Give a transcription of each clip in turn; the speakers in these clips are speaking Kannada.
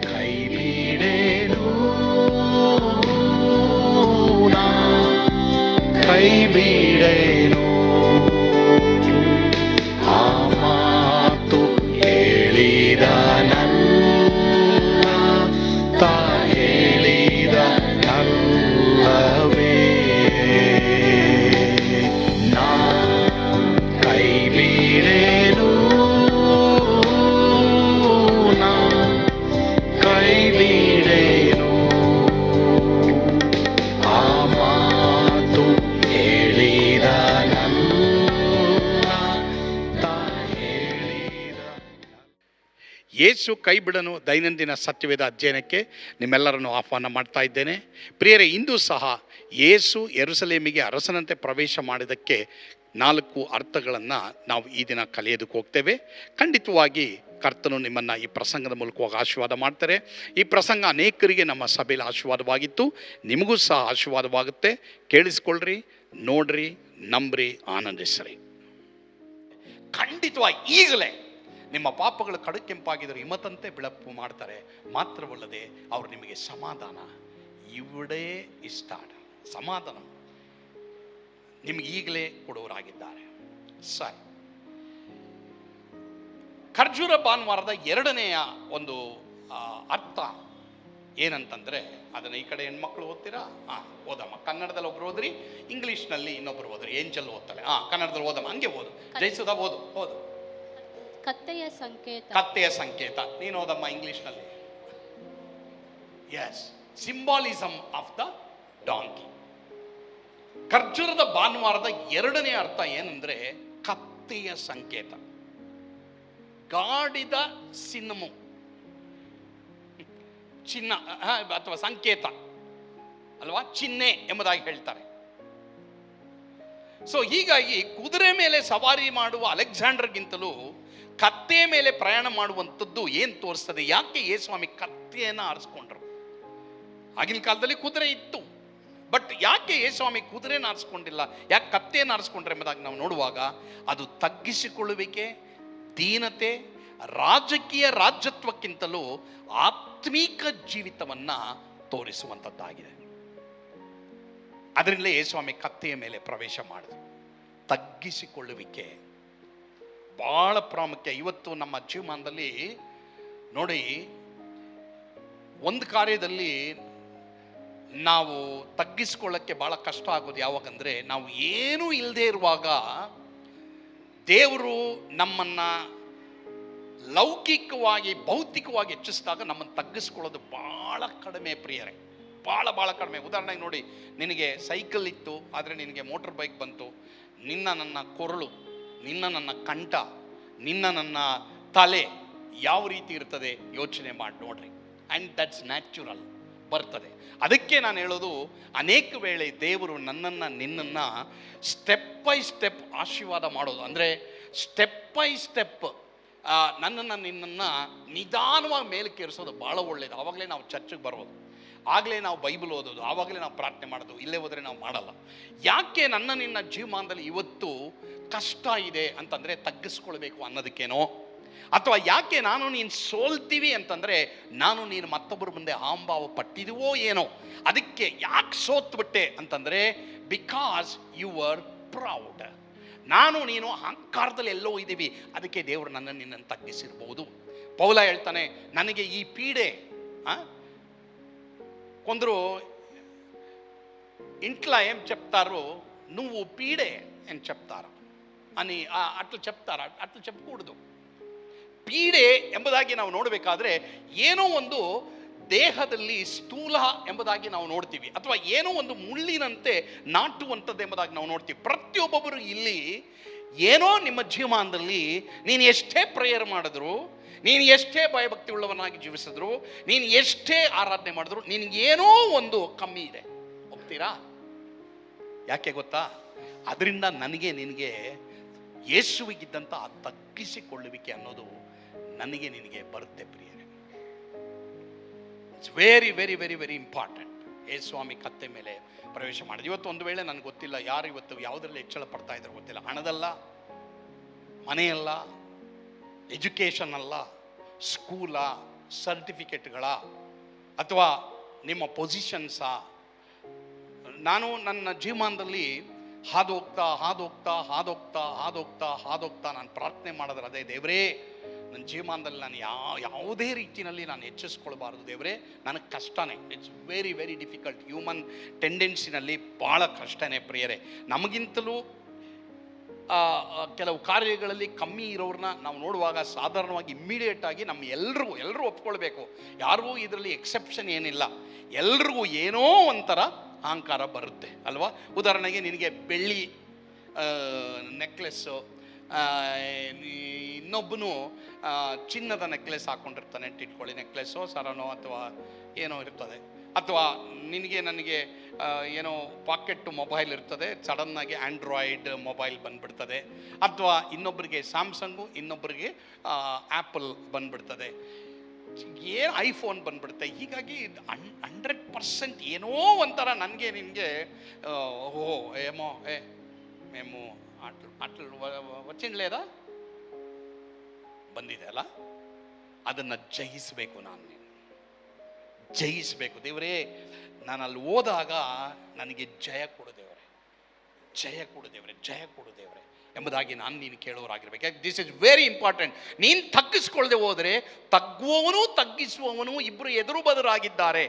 ಕೈ ಬಿಡೇನು, ಕೈ ಬಿಡೇನು, ಆ ಮಾತು ಹೇಳಿದ ನನ್ನ ಹೇಳಿದ ನಲ್ಲವೇ. ನಾ ಕೈ ಬಿಡೇನು, ನಾ ಕೈ ಬಿಡೇನು, ಆ ಮಾತು ಹೇಳಿದ ಯೇಸು ಕೈ ಬಿಡನು ದೈನಂದಿನ ಸತ್ಯವೇದ ಅಧ್ಯಯನಕ್ಕೆ ನಿಮ್ಮೆಲ್ಲರನ್ನು ಆಹ್ವಾನ ಮಾಡ್ತಾ ಇದ್ದೇನೆ. ಪ್ರಿಯರೇ, ಇಂದು ಸಹ ಯೇಸು ಯೆರೂಸಲೇಮಿಗೆ ಅರಸನಂತೆ ಪ್ರವೇಶ ಮಾಡಿದ್ದಕ್ಕೆ 4 ಅರ್ಥಗಳನ್ನು ನಾವು ಈ ದಿನ ಕಲಿಯೋದಕ್ಕೆ ಹೋಗ್ತೇವೆ. ಖಂಡಿತವಾಗಿ ಕರ್ತನು ನಿಮ್ಮನ್ನು ಈ ಪ್ರಸಂಗದ ಮೂಲಕವಾಗಿ ಆಶೀರ್ವಾದ ಮಾಡ್ತಾರೆ. ಈ ಪ್ರಸಂಗ ಅನೇಕರಿಗೆ ನಮ್ಮ ಸಭೆಯಲ್ಲಿ ಆಶೀರ್ವಾದವಾಗಿತ್ತು, ನಿಮಗೂ ಸಹ ಆಶೀರ್ವಾದವಾಗುತ್ತೆ. ಕೇಳಿಸ್ಕೊಳ್ರಿ, ನೋಡ್ರಿ, ನಂಬ್ರಿ, ಆನಂದಿಸ್ರಿ. ಖಂಡಿತವಾಗಿ ಈಗಲೇ ನಿಮ್ಮ ಪಾಪಗಳು ಕಡುಕೆಂಪಾಗಿದ್ದರೆ ಹಿಮತಂತೆ ಬೆಳಕು ಮಾಡ್ತಾರೆ. ಮಾತ್ರವಲ್ಲದೆ ಅವರು ನಿಮಗೆ ಸಮಾಧಾನ ಇವಡೇ ಇಷ್ಟಾಡ ಸಮಾಧಾನ ನಿಮಗೆ ಈಗಲೇ ಕೊಡುವರಾಗಿದ್ದಾರೆ. ಸರಿ, ಖರ್ಜೂರ ಭಾನುವಾರದ 2ನೆಯ ಒಂದು ಅರ್ಥ ಏನಂತಂದರೆ, ಅದನ್ನು ಈ ಕಡೆ ಹೆಣ್ಮಕ್ಳು ಓದ್ತೀರಾ? ಓದಮ್ಮ. ಕನ್ನಡದಲ್ಲಿ ಒಬ್ರು ಓದ್ರಿ, ಇಂಗ್ಲೀಷ್ನಲ್ಲಿ ಇನ್ನೊಬ್ರು ಓದ್ರಿ. ಏಂಜಲ್ ಓದ್ತಾಳೆ. ಕನ್ನಡದಲ್ಲಿ ಓದಮ್ಮ. ಹಂಗೆ ಓದು. ಜಯಿಸುದ ಓದು. ಕತ್ತೆಯ ಸಂಕೇತ. ಕತ್ತೆಯ ಸಂಕೇತ. ನೀನು ಓದಮ್ಮ ಇಂಗ್ಲಿಷ್ನಲ್ಲಿ. Yes, symbolism of the donkey. ಖರ್ಜೂರದ ಭಾನುವಾರದ 2ನೇ ಅರ್ಥ ಏನಂದ್ರೆ ಕತ್ತೆಯ ಸಂಕೇತ, ಗಾಡಿದ ಸಿನ್ನಮು, ಚಿನ್ನ ಅಥವಾ ಸಂಕೇತ ಅಲ್ವಾ, ಚಿಹ್ನೆ ಎಂಬುದಾಗಿ ಹೇಳ್ತಾರೆ. ಸೊ ಹೀಗಾಗಿ ಕುದುರೆ ಮೇಲೆ ಸವಾರಿ ಮಾಡುವ ಅಲೆಕ್ಸಾಂಡರ್ಗಿಂತಲೂ ಕತ್ತೆ ಮೇಲೆ ಪ್ರಯಾಣ ಮಾಡುವಂಥದ್ದು ಏನು ತೋರಿಸ್ತದೆ? ಯಾಕೆ ಯೇಸುಸ್ವಾಮಿ ಕತ್ತೆಯನ್ನು ಆರಿಸ್ಕೊಂಡ್ರು? ಆಗಿನ ಕಾಲದಲ್ಲಿ ಕುದುರೆ ಇತ್ತು, ಬಟ್ ಯಾಕೆ ಯೇಸುಸ್ವಾಮಿ ಕುದುರೆನ ಆರಿಸ್ಕೊಂಡಿಲ್ಲ, ಯಾಕೆ ಕತ್ತೆಯನ್ನು ಆರಿಸ್ಕೊಂಡ್ರೆ ಎಂಬುದಾಗಿ ನಾವು ನೋಡುವಾಗ ಅದು ತಗ್ಗಿಸಿಕೊಳ್ಳುವಿಕೆ, ದೀನತೆ, ರಾಜಕೀಯ ರಾಜ್ಯತ್ವಕ್ಕಿಂತಲೂ ಆತ್ಮೀಕ ಜೀವಿತವನ್ನು ತೋರಿಸುವಂಥದ್ದಾಗಿದೆ. ಅದರಿಂದಲೇ ಯೇಸುಸ್ವಾಮಿ ಕತ್ತೆಯ ಮೇಲೆ ಪ್ರವೇಶ ಮಾಡಿದ್ರು. ತಗ್ಗಿಸಿಕೊಳ್ಳುವಿಕೆ ಬಹಳ ಪ್ರಾಮುಖ್ಯ. ಇವತ್ತು ನಮ್ಮ ಜೀವಮಾನದಲ್ಲಿ ನೋಡಿ, ಒಂದು ಕಾರ್ಯದಲ್ಲಿ ನಾವು ತಗ್ಗಿಸ್ಕೊಳ್ಳೋಕ್ಕೆ ಬಹಳ ಕಷ್ಟ ಆಗೋದು ಯಾವಾಗಂದರೆ, ನಾವು ಏನೂ ಇಲ್ಲದೆ ಇರುವಾಗ ದೇವರು ನಮ್ಮನ್ನು ಲೌಕಿಕವಾಗಿ ಭೌತಿಕವಾಗಿ ಹೆಚ್ಚಿಸಿದಾಗ ನಮ್ಮನ್ನು ತಗ್ಗಿಸ್ಕೊಳ್ಳೋದು ಬಹಳ ಕಡಿಮೆ ಪ್ರಿಯರೇ, ಭಾಳ ಕಡಿಮೆ. ಉದಾಹರಣೆಗೆ ನೋಡಿ, ನಿನಗೆ ಸೈಕಲ್ ಇತ್ತು, ಆದರೆ ನಿನಗೆ ಮೋಟರ್ ಬೈಕ್ ಬಂತು. ನಿನ್ನ ನನ್ನ ಕೊರಳು, ನಿನ್ನ ನನ್ನ ಕಂಠ, ನಿನ್ನ ನನ್ನ ತಲೆ ಯಾವ ರೀತಿ ಇರ್ತದೆ ಯೋಚನೆ ಮಾಡಿ ನೋಡ್ರಿ. ಆ್ಯಂಡ್ ದಟ್ಸ್ ನ್ಯಾಚುರಲ್, ಬರ್ತದೆ. ಅದಕ್ಕೆ ನಾನು ಹೇಳೋದು, ಅನೇಕ ವೇಳೆ ದೇವರು ನನ್ನನ್ನು ನಿನ್ನನ್ನು ಸ್ಟೆಪ್ ಬೈ ಸ್ಟೆಪ್ ಆಶೀರ್ವಾದ ಮಾಡೋದು, ಅಂದರೆ ಸ್ಟೆಪ್ ಬೈ ಸ್ಟೆಪ್ ನನ್ನನ್ನು ನಿನ್ನನ್ನು ನಿಧಾನವಾಗಿ ಮೇಲಕ್ಕೆ ಏರಿಸೋದು ಭಾಳ ಒಳ್ಳೆಯದು. ಆವಾಗಲೇ ನಾವು ಚರ್ಚಿಗೆ ಬರೋದು, ಆಗಲೇ ನಾವು ಬೈಬಲ್ ಓದೋದು, ಆವಾಗಲೇ ನಾವು ಪ್ರಾರ್ಥನೆ ಮಾಡೋದು. ಇಲ್ಲೇ ಹೋದರೆ ನಾವು ಮಾಡಲ್ಲ. ಯಾಕೆ ನನ್ನ ನಿನ್ನ ಜೀವಮಾನದಲ್ಲಿ ಇವತ್ತು ಕಷ್ಟ ಇದೆ ಅಂತಂದರೆ ತಗ್ಗಿಸ್ಕೊಳ್ಬೇಕು ಅನ್ನೋದಕ್ಕೇನೋ, ಅಥವಾ ಯಾಕೆ ನಾನು ನೀನು ಸೋಲ್ತೀವಿ ಅಂತಂದರೆ ನಾನು ನೀನು ಮತ್ತೊಬ್ಬರ ಮುಂದೆ ಆಂಭಾವ ಪಟ್ಟಿದವೋ ಏನೋ. ಅದಕ್ಕೆ ಯಾಕೆ ಸೋತ್ಬಿಟ್ಟೆ ಅಂತಂದರೆ ಬಿಕಾಸ್ ಯು ಆರ್ ಪ್ರೌಡ್. ನಾನು ನೀನು ಅಹಂಕಾರದಲ್ಲಿ ಎಲ್ಲೋ ಇದ್ದೀವಿ, ಅದಕ್ಕೆ ದೇವರು ನನ್ನನ್ನು ನಿನ್ನನ್ನು ತಗ್ಗಿಸಿರ್ಬೋದು. ಪೌಲ ಹೇಳ್ತಾನೆ, ನನಗೆ ಈ ಪೀಡೆ కొందరు ఇంట్లో ఏం చెప్తారు, నువ్వు పీడే అని చెప్తారు అని అట్లా చెప్తారు. అట్లా చెప్పకూడదు. ಪೀಡೆ ಎಂಬುದಾಗಿ ನಾವು ನೋಡಬೇಕಾದ್ರೆ ಏನೋ ಒಂದು ದೇಹದಲ್ಲಿ ಸ್ಥೂಲ ಎಂಬುದಾಗಿ ನಾವು ನೋಡ್ತೀವಿ, ಅಥವಾ ಏನೋ ಒಂದು ಮುಳ್ಳಿನಂತೆ ನಾಟುವಂಥದ್ದು ಎಂಬುದಾಗಿ ನಾವು ನೋಡ್ತೀವಿ. ಪ್ರತಿಯೊಬ್ಬೊಬ್ಬರು ಇಲ್ಲಿ ಏನೋ ನಿಮ್ಮ ಜೀವಮಾನದಲ್ಲಿ ನೀನು ಎಷ್ಟೇ ಪ್ರೇಯರ್ ಮಾಡಿದ್ರು, ನೀನು ಎಷ್ಟೇ ಭಯಭಕ್ತಿ ಉಳ್ಳವನಾಗಿ ಜೀವಿಸಿದ್ರು, ನೀನು ಎಷ್ಟೇ ಆರಾಧನೆ ಮಾಡಿದ್ರು, ನಿನಗೇನೋ ಒಂದು ಕಮ್ಮಿ ಇದೆ. ಒಪ್ತೀರಾ? ಯಾಕೆ ಗೊತ್ತಾ? ಅದರಿಂದ ನನಗೆ ನಿನಗೆ ಯೇಸುವಿಗಿದ್ದಂಥ ಆ ತಗ್ಗಿಸಿಕೊಳ್ಳುವಿಕೆ ಅನ್ನೋದು ನನಗೆ ನಿನಗೆ ಬರುತ್ತೆ ಪ್ರಿಯರೇ. It's very very very very important. ಯೇಸುಸ್ವಾಮಿ ಕತ್ತೆ ಮೇಲೆ ಪ್ರವೇಶ ಮಾಡಿದೆ. ಇವತ್ತು ಒಂದು ವೇಳೆ ನನಗೆ ಗೊತ್ತಿಲ್ಲ ಯಾರು ಇವತ್ತು ಯಾವುದರಲ್ಲಿ ಹೆಚ್ಚಳ ಪಡ್ತಾ ಇದ್ರು ಗೊತ್ತಿಲ್ಲ. ಹಣದಲ್ಲ, ಮನೆಯಲ್ಲ, ಎಜುಕೇಷನ್ ಅಲ್ಲ, ಸ್ಕೂಲಾ, ಸರ್ಟಿಫಿಕೇಟ್ಗಳ, ಅಥವಾ ನಿಮ್ಮ ಪೊಸಿಷನ್ಸಾ? ನಾನು ನನ್ನ ಜೀವನದಲ್ಲಿ ಹಾದೋಗ್ತಾ ನಾನು ಪ್ರಾರ್ಥನೆ ಮಾಡಿದ್ರೆ ಅದೇ, ದೇವರೇ ನನ್ನ ಜೀವನದಲ್ಲಿ ನಾನು ಯಾವುದೇ ರೀತಿಯಲ್ಲಿ ನಾನು ಹೆಚ್ಚಿಸ್ಕೊಳ್ಬಾರ್ದು ದೇವರೇ, ನನಗೆ ಕಷ್ಟನೇ. It's very very difficult. Human ಟೆಂಡೆನ್ಸಿನಲ್ಲಿ ಭಾಳ ಕಷ್ಟನೇ ಪ್ರಿಯರೇ. ನಮಗಿಂತಲೂ ಕೆಲವು ಕಾರ್ಯಗಳಲ್ಲಿ ಕಮ್ಮಿ ಇರೋರನ್ನ ನಾವು ನೋಡುವಾಗ ಸಾಧಾರಣವಾಗಿ ಇಮ್ಮಿಡಿಯೇಟಾಗಿ ಎಲ್ಲರೂ ಒಪ್ಕೊಳ್ಬೇಕು. ಯಾರಿಗೂ ಇದರಲ್ಲಿ ಎಕ್ಸೆಪ್ಷನ್ ಏನಿಲ್ಲ. ಎಲ್ರಿಗೂ ಏನೋ ಒಂಥರ ಅಹಂಕಾರ ಬರುತ್ತೆ ಅಲ್ವಾ? ಉದಾಹರಣೆಗೆ ನಿನಗೆ ಬೆಳ್ಳಿ ನೆಕ್ಲೆಸ್ಸು, ಇನ್ನೊಬ್ಬನು ಚಿನ್ನದ ನೆಕ್ಲೆಸ್ ಹಾಕ್ಕೊಂಡಿರ್ತಾನೆ, ಇಟ್ಕೊಳ್ಳಿ, ನೆಕ್ಲೆಸ್ಸೋ ಸರನೋ ಅಥವಾ ಏನೋ ಇರ್ತದೆ. ಅಥವಾ ನನಗೆ ಏನೋ ಪಾಕೆಟ್ ಮೊಬೈಲ್ ಇರ್ತದೆ, ಸಡನ್ನಾಗಿ ಆ್ಯಂಡ್ರಾಯ್ಡ್ ಮೊಬೈಲ್ ಬಂದುಬಿಡ್ತದೆ. ಅಥವಾ ಇನ್ನೊಬ್ಬರಿಗೆ ಸ್ಯಾಮ್ಸಂಗು, ಇನ್ನೊಬ್ಬರಿಗೆ ಆ್ಯಪಲ್ ಬಂದುಬಿಡ್ತದೆ, ಏನು ಐಫೋನ್ ಬಂದುಬಿಡುತ್ತೆ. ಹೀಗಾಗಿ 100% ಏನೋ ಒಂಥರ ನನಗೆ ನಿನಗೆ మేము అట్లు వచ్చిండ్లేదా ಬಂದಿದೆ ಅಲ್ಲ, ಅದನ್ನು ಜಯಿಸಬೇಕು. ಜಯಿಸಬೇಕು ದೇವರೇ. ನಾನು ಅಲ್ಲಿ ಹೋದಾಗ ನನಗೆ ಜಯ ಕೊಡು ದೇವರೇ ಎಂಬುದಾಗಿ ನಾನು ನೀನು ಕೇಳೋರಾಗಿರ್ಬೇಕು. This is very important. ನೀನು ತಗ್ಗಿಸ್ಕೊಳ್ಳದೆ ಹೋದರೆ ತಗ್ಗುವವನು ತಗ್ಗಿಸುವವನು ಇಬ್ಬರು ಎದುರು ಬದುರಾಗಿದ್ದಾರೆ.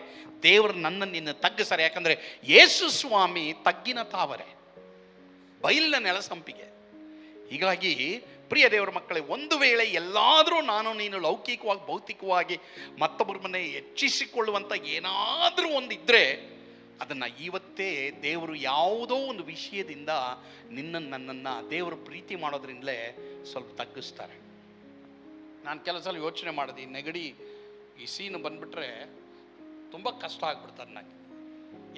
ದೇವರು ನಿನ್ನ ತಗ್ಗಿಸ್ತಾರೆ. ಯಾಕಂದರೆ ಯೇಸು ಸ್ವಾಮಿ ತಗ್ಗಿನ ತಾವರೆ, ಬೈಲಿನ ನೆಲಸಂಪಿಗೆ. ಹೀಗಾಗಿ ಪ್ರಿಯ ದೇವರ ಮಕ್ಕಳೇ, ಒಂದು ವೇಳೆ ಎಲ್ಲಾದರೂ ನೀನು ಲೌಕಿಕವಾಗಿ ಭೌತಿಕವಾಗಿ ಮತ್ತೊಬ್ಬರ ಮನೆ ಹೆಚ್ಚಿಸಿಕೊಳ್ಳುವಂಥ ಏನಾದರೂ ಒಂದು ಇದ್ದರೆ ಅದನ್ನು ಇವತ್ತೇ ದೇವರು ಯಾವುದೋ ಒಂದು ವಿಷಯದಿಂದ ನನ್ನನ್ನು ದೇವರು ಪ್ರೀತಿ ಮಾಡೋದ್ರಿಂದಲೇ ಸ್ವಲ್ಪ ತಗ್ಗಿಸ್ತಾರೆ. ನಾನು ಕೆಲವು ಸಲ ಯೋಚನೆ ಮಾಡಿದೆ, ಈ ನೆಗಡಿ ಈ ಸೀನು ಬಂದುಬಿಟ್ರೆ ತುಂಬ ಕಷ್ಟ ಆಗ್ಬಿಡ್ತಾರೆ ನನಗೆ.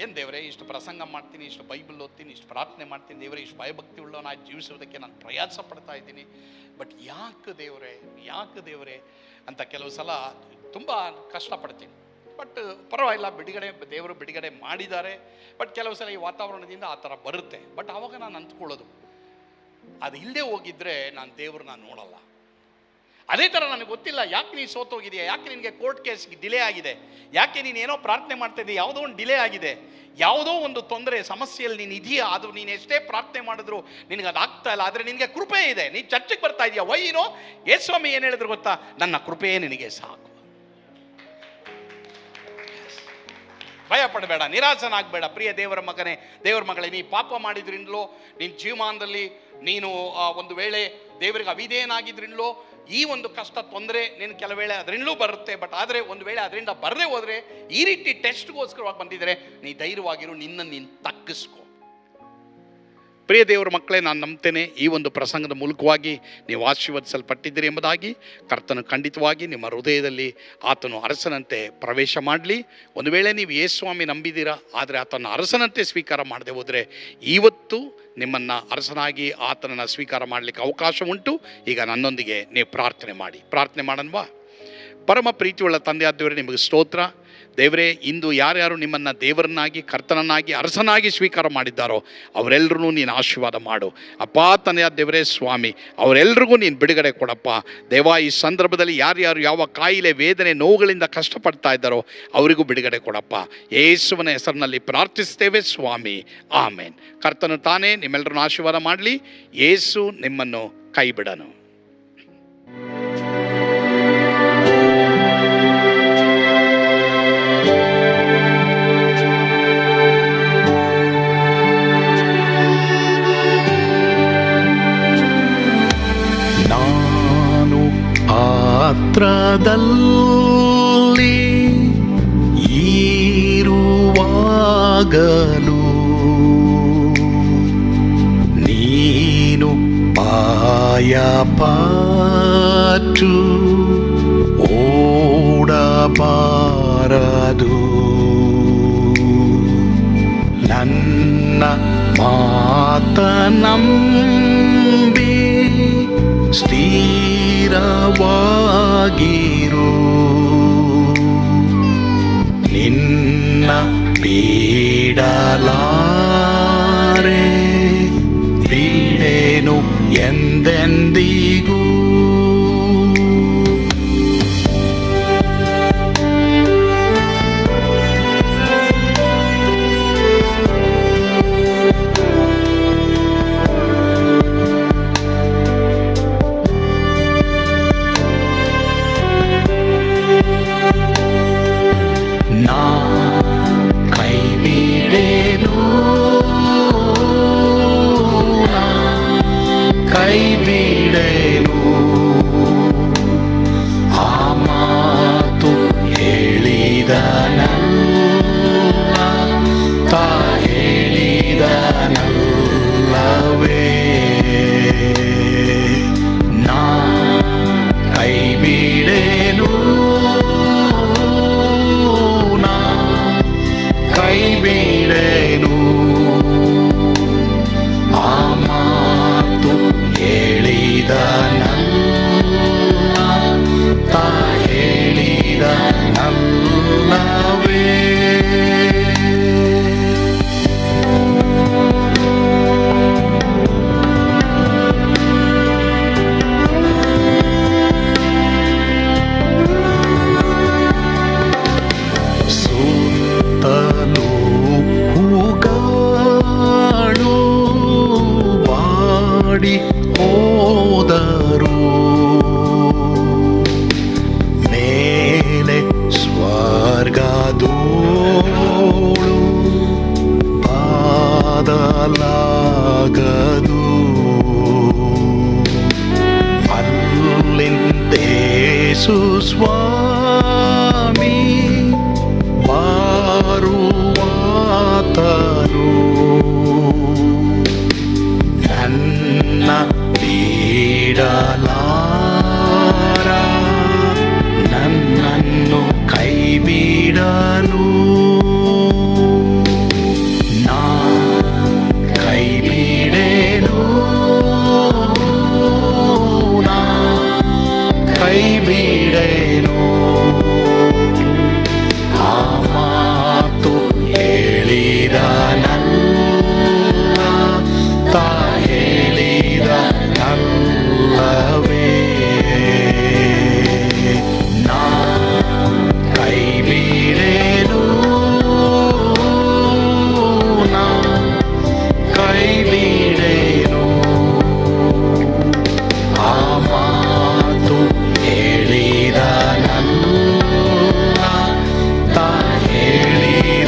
ಏನು ದೇವರೇ, ಇಷ್ಟು ಪ್ರಸಂಗ ಮಾಡ್ತೀನಿ, ಇಷ್ಟು ಬೈಬಲ್ ಓದ್ತೀನಿ, ಇಷ್ಟು ಪ್ರಾರ್ಥನೆ ಮಾಡ್ತೀನಿ ದೇವರೇ, ಇಷ್ಟು ಭಯಭಕ್ತಿ ಉಳ್ಳವನ ಜೀವಿಸೋದಕ್ಕೆ ನಾನು ಪ್ರಯಾಸ ಪಡ್ತಾ ಇದ್ದೀನಿ, ಬಟ್ ಯಾಕೆ ದೇವರೇ ಅಂತ ಕೆಲವು ಸಲ ತುಂಬ ಕಷ್ಟಪಡ್ತೀನಿ. ಬಟ್ ಪರವಾಗಿಲ್ಲ, ದೇವರು ಬಿಡುಗಡೆ ಮಾಡಿದ್ದಾರೆ. ಬಟ್ ಕೆಲವು ಸಲ ಈ ವಾತಾವರಣದಿಂದ ಆ ಥರ ಬರುತ್ತೆ. ಬಟ್ ಆವಾಗ ನಾನು ಅಂದ್ಕೊಳ್ಳೋದು, ಅದು ಇಲ್ಲದೆ ಹೋಗಿದ್ರೆ ನಾನು ದೇವ್ರನ್ನ ನೋಡಲ್ಲ. ಅದೇ ಥರ ನನಗೆ ಗೊತ್ತಿಲ್ಲ, ಯಾಕೆ ನೀನು ಸೋತೋಗಿದೆಯಾ, ಯಾಕೆ ನಿನಗೆ ಕೋರ್ಟ್ ಕೇಸ್ ಡಿಲೇ ಆಗಿದೆ, ಯಾಕೆ ನೀನು ಏನೋ ಪ್ರಾರ್ಥನೆ ಮಾಡ್ತಾ ಇದೆಯಾ, ಯಾವುದೋ ಒಂದು ಡಿಲೇ ಆಗಿದೆ, ಯಾವುದೋ ಒಂದು ತೊಂದರೆ ಸಮಸ್ಯೆಯಲ್ಲಿ ನೀನು ಇದೆಯಾ, ಅದು ನೀನು ಎಷ್ಟೇ ಪ್ರಾರ್ಥನೆ ಮಾಡಿದ್ರು ನಿನಗೆ ಅದು ಆಗ್ತಾ ಇಲ್ಲ. ಆದರೆ ನಿನಗೆ ಕೃಪೆ ಇದೆ, ನೀನು ಚರ್ಚಿಗೆ ಬರ್ತಾ ಇದೆಯಾ, ವೈನೋ ಯೇಸ್ವಾಮಿ ಏನು ಹೇಳಿದ್ರು ಗೊತ್ತಾ, ನನ್ನ ಕೃಪೆಯೇ ನಿನಗೆ ಸಾಕು. ಭಯ ಪಡಬೇಡ, ನಿರಾಸನಾಗಬೇಡ. ಪ್ರಿಯ ದೇವರ ಮಗನೇ, ದೇವರ ಮಗಳೇ, ನೀ ಪಾಪ ಮಾಡಿದ್ರಿಂದಲೋ, ನಿನ್ನ ಜೀವಮಾನದಲ್ಲಿ ನೀನು ಒಂದು ವೇಳೆ ದೇವರಿಗೆ ಅವಿಧೇಯನಾಗಿದ್ರಿಂದಲೋ ಈ ಒಂದು ಕಷ್ಟ ತೊಂದರೆ ನೀನು ಕೆಲವು ವೇಳೆ ಅದರಿಂದಲೂ ಬರುತ್ತೆ. ಬಟ್ ಆದರೆ ಒಂದು ವೇಳೆ ಅದರಿಂದ ಬರದೇ ಹೋದರೆ, ಈ ರೀತಿ ಟೆಸ್ಟ್ಗೋಸ್ಕರವಾಗಿ ಬಂದಿದ್ದರೆ ನೀ ಧೈರ್ಯವಾಗಿರು, ನೀನು ತಗ್ಗಿಸ್ಕೊ. ಪ್ರಿಯ ದೇವರ ಮಕ್ಕಳೇ, ನಾನು ನಂಬ್ತೇನೆ ಈ ಒಂದು ಪ್ರಸಂಗದ ಮೂಲಕವಾಗಿ ನೀವು ಆಶೀರ್ವದಿಸಲ್ಪಟ್ಟಿದ್ದೀರಿ ಎಂಬುದಾಗಿ. ಕರ್ತನು ಖಂಡಿತವಾಗಿ ನಿಮ್ಮ ಹೃದಯದಲ್ಲಿ ಆತನು ಅರಸನಂತೆ ಪ್ರವೇಶ ಮಾಡಲಿ. ಒಂದು ವೇಳೆ ನೀವು ಯೇಸುಸ್ವಾಮಿ ನಂಬಿದ್ದೀರಾ, ಆದರೆ ಆತನ ಅರಸನಂತೆ ಸ್ವೀಕಾರ ಮಾಡದೆ ಹೋದರೆ ಇವತ್ತು ನಿಮ್ಮನ್ನು ಅರಸನಾಗಿ ಆತನನ್ನು ಸ್ವೀಕಾರ ಮಾಡಲಿಕ್ಕೆ ಅವಕಾಶ ಉಂಟು. ಈಗ ನನ್ನೊಂದಿಗೆ ನೀವು ಪ್ರಾರ್ಥನೆ ಮಾಡನ್ವಾ? ಪರಮ ಪ್ರೀತಿಯುಳ್ಳ ತಂದೆಯಾದ ದೇವರೇ, ನಿಮಗೆ ಸ್ತೋತ್ರ. ದೇವರೇ, ಇಂದು ಯಾರ್ಯಾರು ನಿಮ್ಮನ್ನು ದೇವರನ್ನಾಗಿ, ಕರ್ತನನ್ನಾಗಿ, ಅರಸನಾಗಿ ಸ್ವೀಕಾರ ಮಾಡಿದ್ದಾರೋ ಅವರೆಲ್ಲರೂ ನೀನು ಆಶೀರ್ವಾದ ಮಾಡು ಅಪ್ಪ. ತಂದೆಯಾದ ದೇವರೇ ಸ್ವಾಮಿ, ಅವರೆಲ್ಲರಿಗೂ ನೀನು ಬಿಡುಗಡೆ ಕೊಡಪ್ಪ ದೇವ. ಈ ಸಂದರ್ಭದಲ್ಲಿ ಯಾರ್ಯಾರು ಯಾವ ಕಾಯಿಲೆ, ವೇದನೆ, ನೋವುಗಳಿಂದ ಕಷ್ಟಪಡ್ತಾ ಇದ್ದಾರೋ ಅವರಿಗೂ ಬಿಡುಗಡೆ ಕೊಡಪ್ಪ. ಯೇಸುವಿನ ಹೆಸರಿನಲ್ಲಿ ಪ್ರಾರ್ಥಿಸ್ತೇವೆ ಸ್ವಾಮಿ, ಆಮೇನ್. ಕರ್ತನು ತಾನೇ ನಿಮ್ಮೆಲ್ಲರನ್ನು ಆಶೀರ್ವಾದ ಮಾಡಲಿ. ಯೇಸು ನಿಮ್ಮನ್ನು ಕೈ ಬಿಡನು. ಪಾತ್ರದಲ್ಲಿ ಇರುವಾಗಲೂ ನೀನು ಪಾಯಪಾಟು ಓಡಬಾರದು. ನನ್ನ ಮಾತನಂಬಿ ಸ್ಥಿರವಾಗಿರು. ನಿನ್ನ ಬಿಡಲಾರೆ, ಬಿಡೆನು ಎಂದೆಂದಿಗೂ. ಸ್ವಾಮಿ ಬಾರುವಾತನು ನನ್ನ ಬಿಡಲಾರ ನನ್ನನ್ನು ಕೈ ಬಿಡಲು ನಾ ಕೈ ಬಿಡೆನು ನಾ ಕೈ ಬಿಡೆನು ಆ ಮಾತು ಹೇಳಿದನಲ್ಲ ತಾ ಹೇಳಿದನಲ್ಲವೇ ನಾ ಕೈ ಬಿಡೆನು ನಾ ಕೈ ಬಿಡೆನು ಆ ಮಾತು ಹೇಳಿದನಲ್ಲ ತಾ ಹೇಳಿದನಲ್ಲವೇ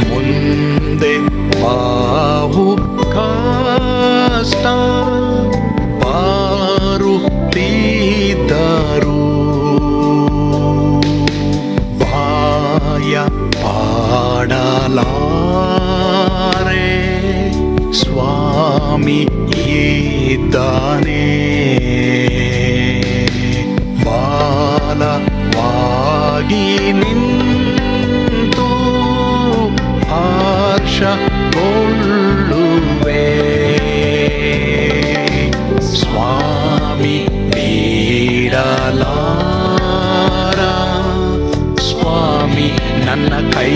ಮುಂದೆ ಬಾವು ಕಷ್ಟ ಬಾರುತ್ತಿದ್ದರು ಬಾಯ ಪಾಡಲಾರೆ ಸ್ವಾಮಿ ಇದ್ದಾನೆ ಬಾಲವಾಗಿ ನಿಂತು ಹರ್ಷಗೊಳ್ಳುವೆ ಸ್ವಾಮಿ ಬಿಡಲಾರ ಸ್ವಾಮಿ ನನ್ನ ಕೈ